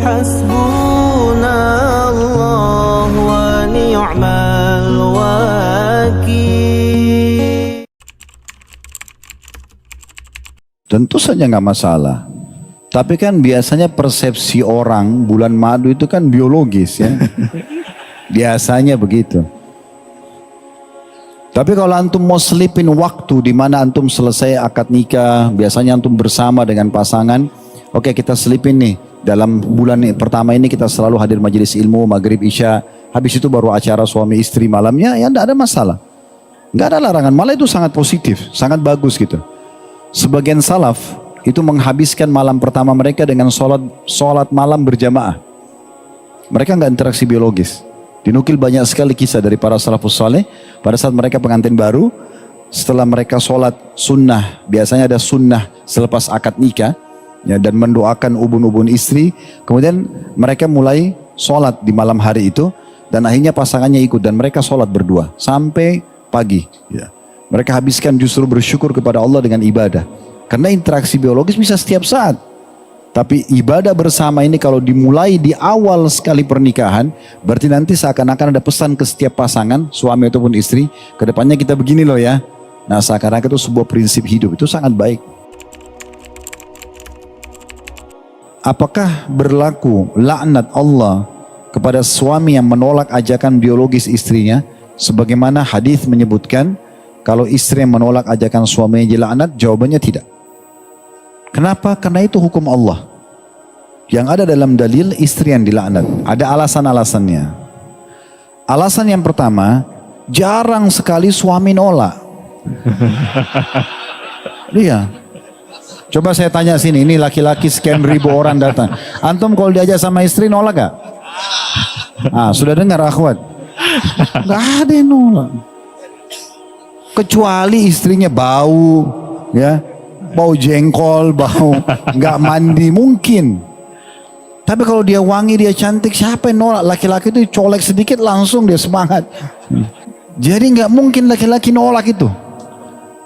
Hasbunallah wa ni'mal wakil. Tentu saja nggak masalah. Tapi kan biasanya persepsi orang bulan madu itu kan biologis ya. Biasanya begitu. Tapi kalau antum mau selipin waktu di mana antum selesai akad nikah, biasanya antum bersama dengan pasangan, oke kita selipin nih, dalam bulan pertama ini kita selalu hadir majelis ilmu, maghrib, isya, habis itu baru acara suami istri malamnya, ya tidak ada masalah. Nggak ada larangan, malah itu sangat positif, sangat bagus gitu. Sebagian salaf itu menghabiskan malam pertama mereka dengan sholat malam berjamaah. Mereka nggak interaksi biologis. Dinukil banyak sekali kisah dari para salafus saleh pada saat mereka pengantin baru, setelah mereka sholat sunnah, biasanya ada sunnah selepas akad nikah ya, dan mendoakan ubun-ubun istri, kemudian mereka mulai sholat di malam hari itu, dan akhirnya pasangannya ikut dan mereka sholat berdua sampai pagi ya. Mereka habiskan justru bersyukur kepada Allah dengan ibadah, karena interaksi biologis bisa setiap saat. Tapi ibadah bersama ini kalau dimulai di awal sekali pernikahan, berarti nanti seakan-akan ada pesan ke setiap pasangan, suami ataupun istri, kedepannya kita begini loh ya. Nah seakan-akan itu sebuah prinsip hidup, itu sangat baik. Apakah berlaku laknat Allah kepada suami yang menolak ajakan biologis istrinya? Sebagaimana hadis menyebutkan, kalau istri yang menolak ajakan suaminya dilaknat, jawabannya tidak. Kenapa? Karena itu hukum Allah. Yang ada dalam dalil istri yang dilaknat. Ada alasan-alasannya. Alasan yang pertama, jarang sekali suami nolak. Iya. Coba saya tanya sini, ini laki-laki sekian ribu orang datang. Antum kalau diajak sama istri nolak gak? Ah, sudah dengar akhwat? Gak ada yang nolak. Kecuali istrinya bau, ya. Bau jengkol, bau nggak mandi mungkin. Tapi kalau dia wangi, dia cantik, siapa yang nolak? Laki-laki itu colek sedikit langsung dia semangat. Jadi nggak mungkin laki-laki nolak itu.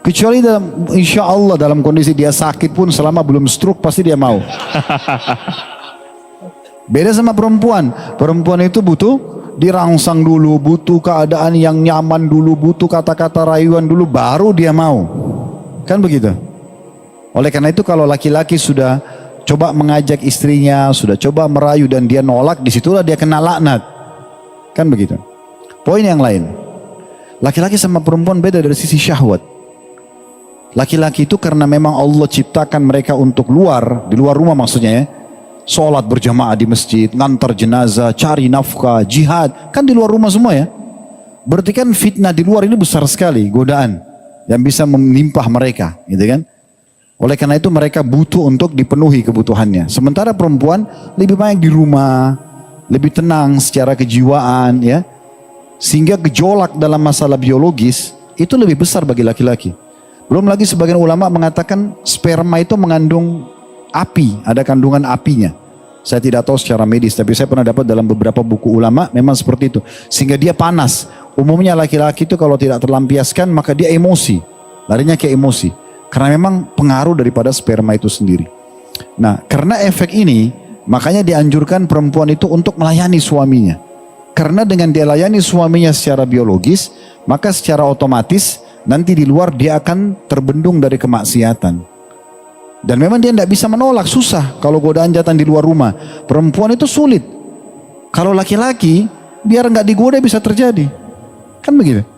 Kecuali dalam, insya Allah dalam kondisi dia sakit pun selama belum stroke pasti dia mau. Beda sama perempuan. Perempuan itu butuh dirangsang dulu, butuh keadaan yang nyaman dulu, butuh kata-kata rayuan dulu, baru dia mau. Kan begitu? Oleh karena itu kalau laki-laki sudah coba mengajak istrinya, sudah coba merayu dan dia nolak, disitulah dia kena laknat. Kan begitu. Poin yang lain, laki-laki sama perempuan beda dari sisi syahwat. Laki-laki itu karena memang Allah ciptakan mereka untuk luar, di luar rumah maksudnya ya. Sholat berjamaah di masjid, ngantar jenazah, cari nafkah, jihad, kan di luar rumah semua ya. Berarti kan fitnah di luar ini besar sekali, godaan yang bisa melimpah mereka, gitu kan. Oleh karena itu mereka butuh untuk dipenuhi kebutuhannya. Sementara perempuan lebih banyak di rumah, lebih tenang secara kejiwaan ya. Sehingga gejolak dalam masalah biologis itu lebih besar bagi laki-laki. Belum lagi sebagian ulama mengatakan sperma itu mengandung api, ada kandungan apinya. Saya tidak tahu secara medis, tapi saya pernah dapat dalam beberapa buku ulama memang seperti itu. Sehingga dia panas. Umumnya laki-laki itu kalau tidak terlampiaskan maka dia emosi, larinya ke emosi. Karena memang pengaruh daripada sperma itu sendiri. Nah, karena efek ini, makanya dianjurkan perempuan itu untuk melayani suaminya. Karena dengan dia layani suaminya secara biologis, maka secara otomatis nanti di luar dia akan terbendung dari kemaksiatan. Dan memang dia tidak bisa menolak, susah kalau godaan datang di luar rumah. Perempuan itu sulit. Kalau laki-laki, biar nggak digoda bisa terjadi. Kan begitu.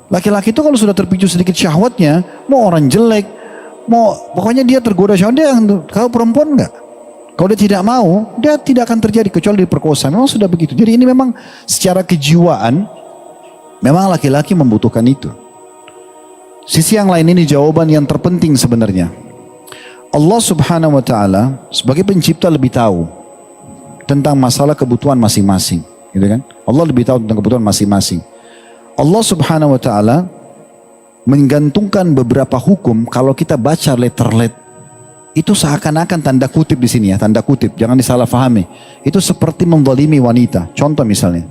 Laki-laki itu kalau sudah terpicu sedikit syahwatnya, mau orang jelek, mau pokoknya dia tergoda syahwat, dia, kalau perempuan enggak. Kalau dia tidak mau, dia tidak akan terjadi kecuali diperkosa. Memang sudah begitu. Jadi ini memang secara kejiwaan, memang laki-laki membutuhkan itu. Sisi yang lain ini jawaban yang terpenting sebenarnya. Allah Subhanahu wa Ta'ala sebagai pencipta lebih tahu tentang masalah kebutuhan masing-masing, gitu kan? Allah lebih tahu tentang kebutuhan masing-masing. Allah Subhanahu wa Ta'ala menggantungkan beberapa hukum. Kalau kita baca letter itu seakan-akan tanda kutip di sini ya, tanda kutip, jangan disalahfahami. Itu seperti menzalimi wanita. Contoh misalnya,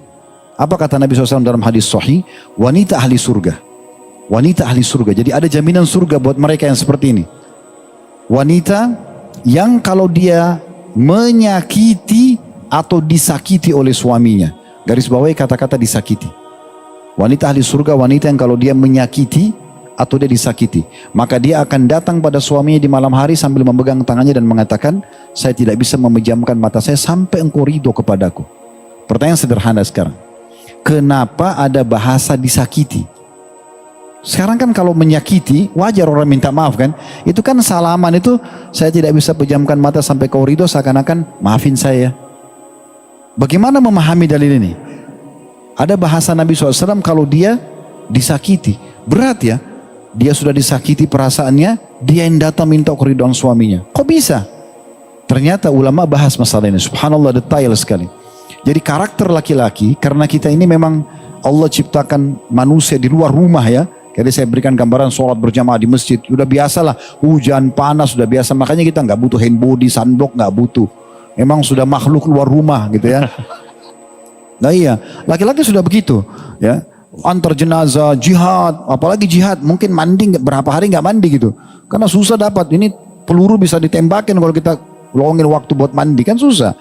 apa kata Nabi SAW dalam hadis sahih? Wanita ahli surga. Wanita ahli surga. Jadi ada jaminan surga buat mereka yang seperti ini. Wanita yang kalau dia menyakiti atau disakiti oleh suaminya. Garis bawahi kata-kata disakiti. Wanita ahli surga, wanita yang kalau dia menyakiti atau dia disakiti, maka dia akan datang pada suaminya di malam hari sambil memegang tangannya dan mengatakan, saya tidak bisa memejamkan mata saya sampai engkau ridho kepadaku. Pertanyaan sederhana sekarang, kenapa ada bahasa disakiti? Sekarang kan kalau menyakiti, wajar orang minta maaf kan? Itu kan salaman itu, saya tidak bisa pejamkan mata sampai kau ridho, seakan-akan maafin saya. Bagaimana memahami dalil ini? Ada bahasa Nabi SAW kalau dia disakiti, berat ya. Dia sudah disakiti perasaannya, dia yang datang minta keridhaan suaminya. Kok bisa? Ternyata ulama bahas masalah ini. Subhanallah, detail sekali. Jadi karakter laki-laki, karena kita ini memang Allah ciptakan manusia di luar rumah ya. Jadi saya berikan gambaran sholat berjamaah di masjid. Sudah biasalah, hujan, panas, sudah biasa. Makanya kita nggak butuh hand body, sunblock, nggak butuh. Memang sudah makhluk luar rumah gitu ya. Nah iya, laki-laki sudah begitu ya. Antar jenazah, jihad, apalagi jihad, mungkin mandi berapa hari nggak mandi gitu, karena susah dapat. Ini peluru bisa ditembakin kalau kita luangin waktu buat mandi kan susah.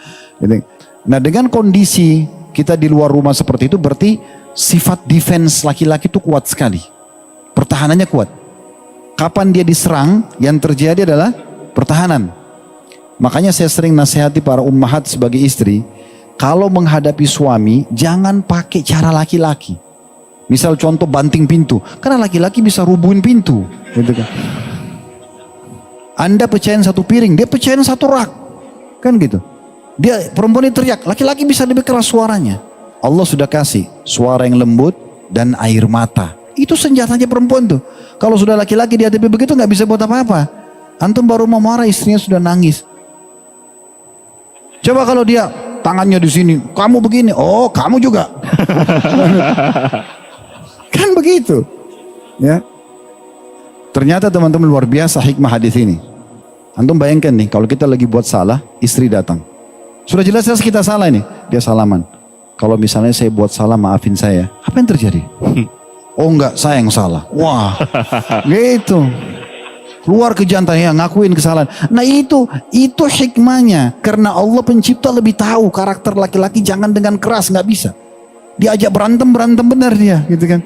Nah dengan kondisi kita di luar rumah seperti itu, berarti sifat defense laki-laki itu kuat sekali, pertahanannya kuat. Kapan dia diserang, yang terjadi adalah pertahanan. Makanya saya sering nasihati para ummahat sebagai istri, kalau menghadapi suami jangan pakai cara laki-laki. Misal contoh banting pintu, karena laki-laki bisa rubuhin pintu, gitu kan. Anda pecahin satu piring, dia pecahin satu rak, kan gitu. Dia perempuan ini teriak, laki-laki bisa lebih keras suaranya. Allah sudah kasih suara yang lembut dan air mata. Itu senjatanya perempuan tuh. Kalau sudah laki-laki dia tapi begitu nggak bisa buat apa-apa. Antum baru mau marah, istrinya sudah nangis. Coba kalau dia tangannya di sini, kamu begini, oh kamu juga. Kan begitu, ya. Ternyata teman-teman luar biasa hikmah hadis ini. Antum bayangkan nih, kalau kita lagi buat salah, istri datang. Sudah jelas-jelas kita salah ini, dia salaman. Kalau misalnya saya buat salah, maafin saya. Apa yang terjadi? Oh enggak, saya yang salah. Wah, gitu. Keluar ke jantan ya, ngakuin kesalahan. Nah itu hikmahnya. Karena Allah pencipta lebih tahu karakter laki-laki, jangan dengan keras, nggak bisa. Diajak berantem benar dia, gitu kan.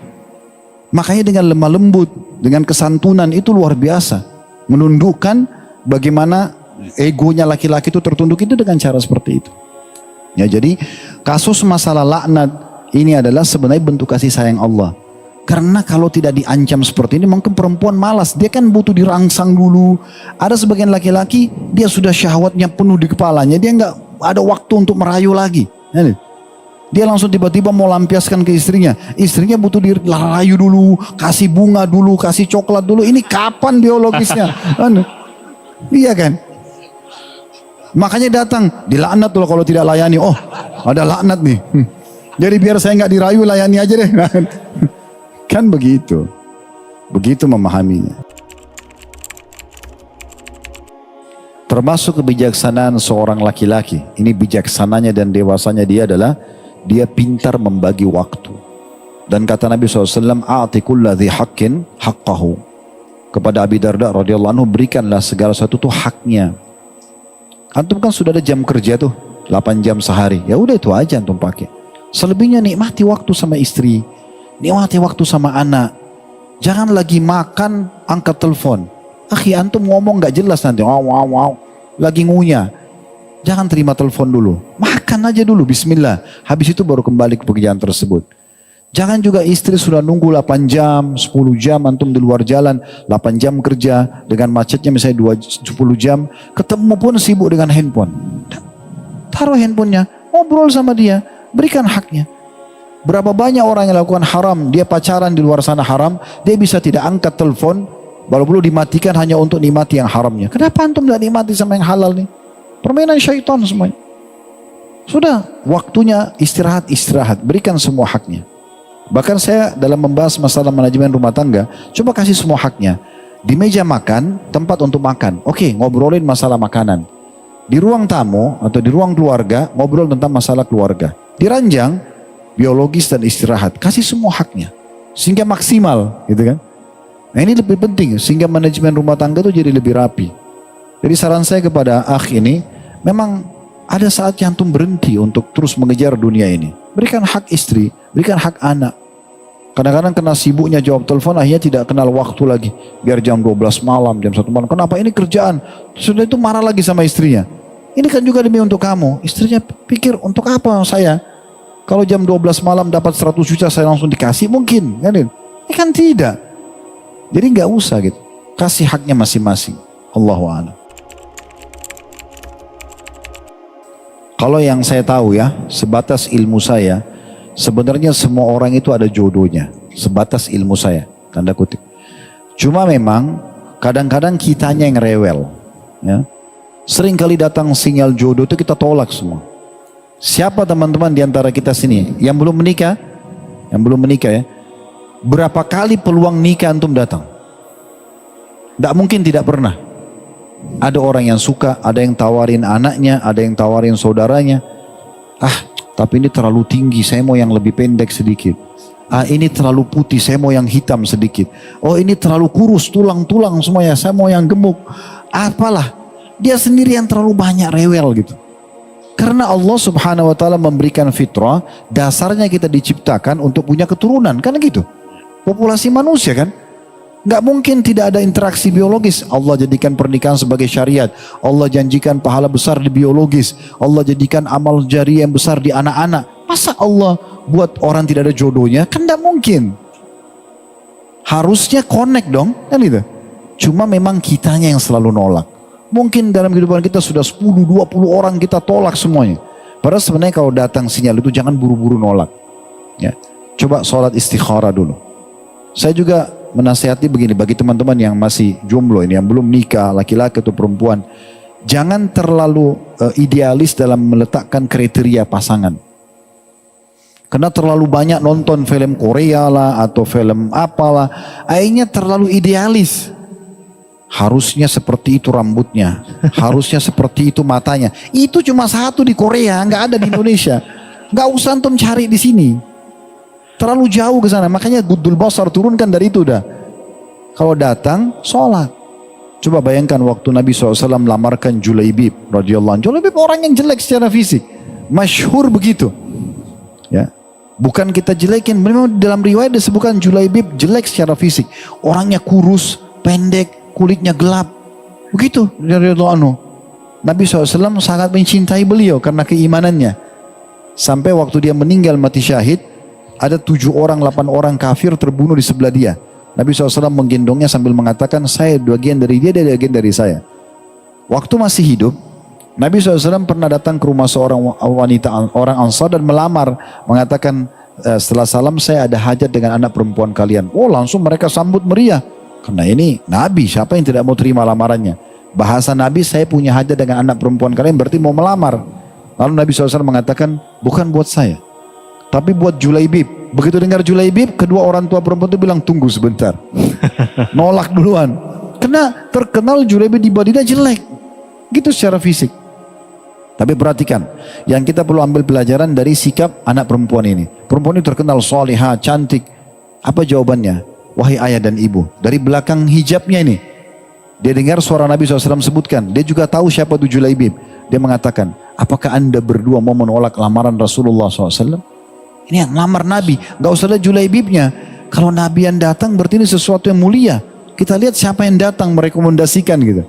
Makanya dengan lemah lembut, dengan kesantunan itu luar biasa. Menundukkan bagaimana egonya laki-laki itu tertunduk itu dengan cara seperti itu. Ya jadi kasus masalah laknat ini adalah sebenarnya bentuk kasih sayang Allah. Karena kalau tidak diancam seperti ini mungkin perempuan malas. Dia kan butuh dirangsang dulu. Ada sebagian laki-laki dia sudah syahwatnya penuh di kepalanya. Dia nggak ada waktu untuk merayu lagi. Dia langsung tiba-tiba mau lampiaskan ke istrinya. Istrinya butuh dirayu dulu, kasih bunga dulu, kasih coklat dulu. Ini kapan biologisnya? Iya kan? Makanya datang, dilaknat loh kalau tidak layani. Oh, ada laknat nih. Jadi biar saya nggak dirayu, layani aja deh. Kan begitu. Begitu memahaminya. Termasuk kebijaksanaan seorang laki-laki. Ini bijaksananya dan dewasanya dia adalah dia pintar membagi waktu. Dan kata Nabi SAW, "A'ti kulla dhi haqqin haqqahu." Kepada Abi Darda radhiyallahu anhu, berikanlah segala sesuatu tuh haknya. Antum kan sudah ada jam kerja tuh, 8 jam sehari. Ya udah itu aja antum pakai. Selebihnya nikmati waktu sama istri, nikmati waktu sama anak. Jangan lagi makan angkat telepon. Akhi, antum ngomong gak jelas nanti. Wow. Lagi ngunyah. Jangan terima telepon dulu. Makan aja dulu, bismillah. Habis itu baru kembali ke pekerjaan tersebut. Jangan juga istri sudah nunggu 8 jam, 10 jam antum di luar jalan. 8 jam kerja dengan macetnya misalnya 10 jam. Ketemu pun sibuk dengan handphone. Taruh handphonenya, ngobrol sama dia. Berikan haknya. Berapa banyak orang yang lakukan haram. Dia pacaran di luar sana haram. Dia bisa tidak angkat telepon. Baru perlu dimatikan hanya untuk nikmati yang haramnya. Kenapa antum tidak nikmati sama yang halal nih? Permainan syaitan semuanya. Sudah waktunya istirahat. Berikan semua haknya. Bahkan saya dalam membahas masalah manajemen rumah tangga, coba kasih semua haknya. Di meja makan, tempat untuk makan. Oke, ngobrolin masalah makanan. Di ruang tamu atau di ruang keluarga, ngobrol tentang masalah keluarga. Di ranjang, biologis dan istirahat. Kasih semua haknya. Sehingga maksimal, gitu kan. Nah ini lebih penting, sehingga manajemen rumah tangga itu jadi lebih rapi. Jadi saran saya kepada akh ini, Memang ada saatnya antum berhenti untuk terus mengejar dunia ini. Berikan hak istri, berikan hak anak. Kadang-kadang kena sibuknya jawab telepon, akhirnya tidak kenal waktu lagi. Biar jam 12 malam, jam 1 malam. Kenapa ini kerjaan? Sudah itu marah lagi sama istrinya. Ini kan juga demi untuk kamu. Istrinya pikir, untuk apa saya? Kalau jam 12 malam dapat 100 juta saya langsung dikasih, mungkin. Ini kan tidak. Jadi nggak usah gitu. Kasih haknya masing-masing. Allahu a'lam. Kalau yang saya tahu ya, sebatas ilmu saya, sebenarnya semua orang itu ada jodohnya. Sebatas ilmu saya, tanda kutip. Cuma memang kadang-kadang kitanya yang rewel. Ya. Sering kali datang sinyal jodoh itu kita tolak semua. Siapa teman-teman di antara kita sini yang belum menikah? Yang belum menikah ya. Berapa kali peluang nikah antum datang? Tidak mungkin tidak pernah. Ada orang yang suka, ada yang tawarin anaknya, ada yang tawarin saudaranya. Tapi ini terlalu tinggi, saya mau yang lebih pendek sedikit. Ini terlalu putih, saya mau yang hitam sedikit. Oh ini terlalu kurus, tulang-tulang semuanya, saya mau yang gemuk. Apalah, dia sendiri yang terlalu banyak rewel gitu. Karena Allah subhanahu wa ta'ala memberikan fitrah, dasarnya kita diciptakan untuk punya keturunan, kan gitu. Populasi manusia kan. Nggak mungkin tidak ada interaksi biologis. Allah jadikan pernikahan sebagai syariat. Allah janjikan pahala besar di biologis. Allah jadikan amal jariah yang besar di anak-anak. Masa Allah buat orang tidak ada jodohnya? Kan nggak mungkin. Harusnya connect dong, kan gitu. Cuma memang kitanya yang selalu nolak. Mungkin dalam kehidupan kita sudah 10-20 orang kita tolak semuanya. Padahal sebenarnya kalau datang sinyal itu jangan buru-buru nolak. Ya. Coba sholat istikharah dulu. Saya juga menasihati begini bagi teman-teman yang masih jomblo ini, yang belum nikah, laki-laki atau perempuan, jangan terlalu idealis dalam meletakkan kriteria pasangan. Karena terlalu banyak nonton film Korea lah atau film apalah, akhirnya terlalu idealis. Harusnya seperti itu rambutnya, harusnya seperti itu matanya. Itu cuma satu di Korea, nggak ada di Indonesia. Nggak usah antum cari di sini. Terlalu jauh ke sana, makanya Guddul Basar turunkan dari itu dah. Kalau datang, sholat. Coba bayangkan waktu Nabi SAW melamarkan Julaibib radhiyallahu anhu. Julaibib orang yang jelek secara fisik, masyhur begitu. Ya, bukan kita jelekin. Memang dalam riwayat disebutkan Julaibib jelek secara fisik. Orangnya kurus, pendek, kulitnya gelap. Begitu radhiyallahu anhu. Nabi SAW sangat mencintai beliau karena keimanannya. Sampai waktu dia meninggal mati syahid, ada 7 orang, 8 orang kafir terbunuh di sebelah dia. Nabi SAW menggendongnya sambil mengatakan, saya bagian dari dia, dia bagian dari saya. Waktu masih hidup, Nabi SAW pernah datang ke rumah seorang wanita, orang Ansar dan melamar. Mengatakan, setelah salam saya ada hajat dengan anak perempuan kalian. Oh langsung mereka sambut meriah. Karena ini Nabi, siapa yang tidak mau terima lamarannya? Bahasa Nabi, saya punya hajat dengan anak perempuan kalian, berarti mau melamar. Lalu Nabi SAW mengatakan, bukan buat saya, tapi buat Julaibib. Begitu dengar Julaibib, kedua orang tua perempuan itu bilang tunggu sebentar. Nolak duluan. Karena terkenal Julaibib di Madinah jelek. Gitu secara fisik. Tapi perhatikan, yang kita perlu ambil pelajaran dari sikap anak perempuan ini. Perempuan ini terkenal salihah, cantik. Apa jawabannya? Wahai ayah dan ibu, dari belakang hijabnya ini, dia dengar suara Nabi SAW sebutkan. Dia juga tahu siapa itu Julaibib. Dia mengatakan, apakah anda berdua mau menolak lamaran Rasulullah SAW? Ini yang lamar Nabi, gak usah lihat Julaibibnya. Kalau Nabi yang datang berarti ini sesuatu yang mulia. Kita lihat siapa yang datang merekomendasikan gitu.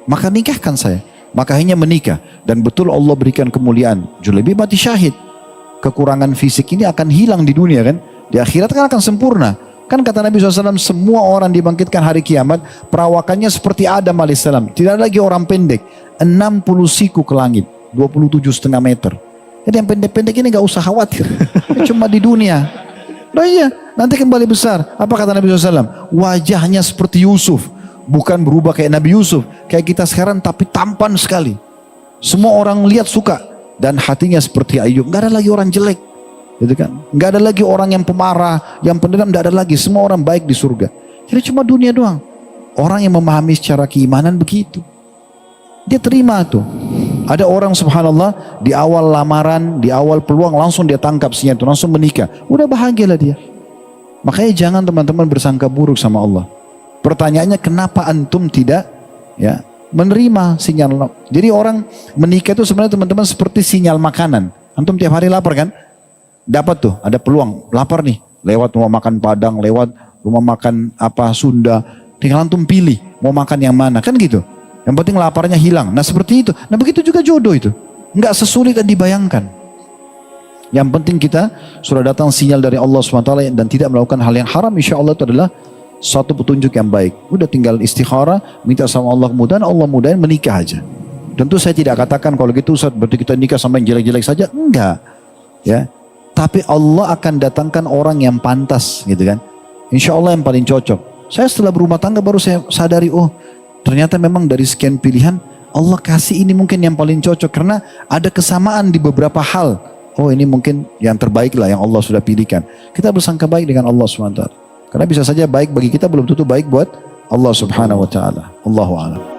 Maka nikahkan saya. Maka akhirnya menikah. Dan betul Allah berikan kemuliaan. Julaibib mati syahid. Kekurangan fisik ini akan hilang di dunia kan. Di akhirat kan akan sempurna. Kan kata Nabi SAW, semua orang dibangkitkan hari kiamat, perawakannya seperti Adam AS. Tidak ada lagi orang pendek. 60 siku ke langit. 27,5 meter. Jadi yang pendek-pendek ini gak usah khawatir. Cuma di dunia. Nah iya, nanti kembali besar. Apa kata Nabi SAW? Wajahnya seperti Yusuf. Bukan berubah kayak Nabi Yusuf. Kayak kita sekarang tapi tampan sekali. Semua orang lihat suka. Dan hatinya seperti Ayub. Gak ada lagi orang jelek. Gitu kan? Gak ada lagi orang yang pemarah, yang pendendam. Gak ada lagi. Semua orang baik di surga. Jadi cuma dunia doang. Orang yang memahami secara keimanan begitu. Dia terima tuh. Ada orang subhanallah di awal lamaran, di awal peluang langsung dia tangkap sinyal itu, langsung menikah. Udah bahagialah dia. Makanya jangan teman-teman bersangka buruk sama Allah. Pertanyaannya kenapa antum tidak ya menerima sinyal. Jadi orang menikah itu sebenarnya teman-teman seperti sinyal makanan. Antum tiap hari lapar kan? Dapat tuh, ada peluang, lapar nih. Lewat rumah makan Padang, lewat rumah makan apa Sunda. Tinggal antum pilih, mau makan yang mana, kan gitu. Yang penting laparnya hilang. Nah seperti itu. Nah begitu juga jodoh itu. Enggak sesulit dan dibayangkan. Yang penting kita sudah datang sinyal dari Allah SWT dan tidak melakukan hal yang haram, insya Allah itu adalah suatu petunjuk yang baik. Udah tinggal istikharah, minta sama Allah kemudahan, Allah mudahin, menikah aja. Tentu saya tidak katakan kalau gitu Ustaz berarti kita nikah sama yang jelek-jelek saja, enggak. Ya, tapi Allah akan datangkan orang yang pantas gitu kan. Insya Allah yang paling cocok. Saya setelah berumah tangga baru saya sadari, oh ternyata memang dari sekian pilihan Allah kasih ini mungkin yang paling cocok karena ada kesamaan di beberapa hal. Oh ini mungkin yang terbaik lah yang Allah sudah pilihkan. Kita bersangka baik dengan Allah SWT. Karena bisa saja baik bagi kita belum tentu baik buat Allah Subhanahu Wa Taala. Allahu a'lam.